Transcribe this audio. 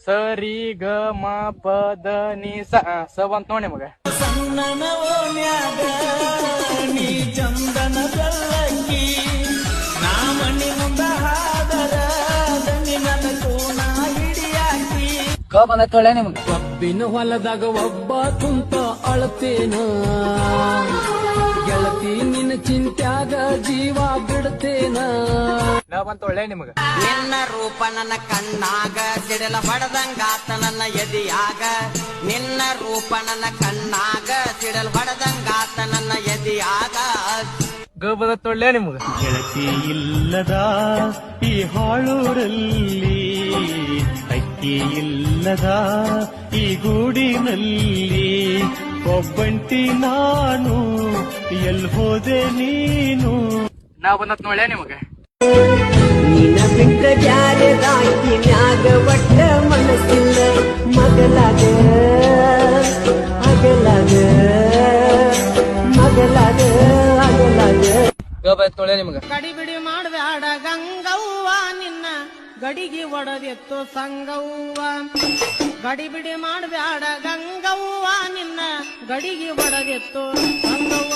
ಸರಿ ಗ ಮ ಪದ ನಿ ಸ ಬಂತ ನೋಡಿ ಮಗ. ಸಣ್ಣನ ಓಣ್ಯಾಗ ನೀ ಚಂದನ ಬೆಳ್ಳಕ್ಕಿ ನಾ ಮಣ್ಣಿ ಮುಂದ ಹಾದರ ದನಿ ನನ್ನ ಕೋಣ ಹಿಡಿಯಾಕಿ. ಕ ಬಂದ ತೊಳೆ ನಿಮ್ಗೆ. ಕಬ್ಬಿನ ಹೊಲದಾಗ ಒಬ್ಬ ಕುಂತ ಅಳತೇನ ಗೆಳತಿ ನಿನ್ನ ಚಿಂತ್ಯಾಗ ಜೀವ ಬಿಡ್ತೇನ. ನ ಬಂತ ಒಳ್ಳೆ ನಿಮಗ. ನಿನ್ನ ರೂಪ ನನ್ನ ಕಣ್ಣಾಗ ಸಿಡಲ ಹೊಡೆದಂಗಾತ ನನ್ನ ಎದಿಯಾಗ. ನಿನ್ನ ರೂಪ ನನ್ನ ಕಣ್ಣಾಗ ಸಿಡಲ್ ಹೊಡೆದಂಗಾತ ನನ್ನ ಎದಿಯಾಗ. ಗ ಬಂದ ತೊಳ್ಳೆ ನಿಮಗ. ಗೆಳತಿ ಇಲ್ಲದ ಈ ಹಾಳೂರಲ್ಲಿ ಅಕ್ಕಿ ಇಲ್ಲದ ಈ ಗೂಡಿನಲ್ಲಿ ಒಬ್ಬಂಟಿ ನಾನು ಎಲ್ ಹೋದೆ ನೀನು. ನಾ ಬಂದತ್ ನೋಳೆ ನಿಮಗ. ನಿನ್ನ ಬಿಟ್ಟ ಬ್ಯಾರೆ ರಾಕಿ ಮ್ಯಾಗ ಒಟ್ಟ ಮನಸ್ಸಿಲ್ಲ ಮಗಲಾಗ ಅಗಲಾಗ ಮಗಲಾಗ ಅಗಲಾಗ. ಗ ಬಂದ ತೊಳೆ ನಿಮಗ. ಗಡಿಬಿಡಿ ಮಾಡ್ಬ್ಯಾಡ ಗಂಗವ್ವ ನಿನ್ನ ಗಡಿಗೆ ಒಡದೆತ್ತು ಸಂಗವ್ವ. ಗಡಿಬಿಡಿ ಮಾಡ್ಬ್ಯಾಡ ಗಂಗವ್ವ ನಿನ್ನ ಗಡಿಗೆ ಒಡದೆತ್ತು ಸಂಗವ್ವ.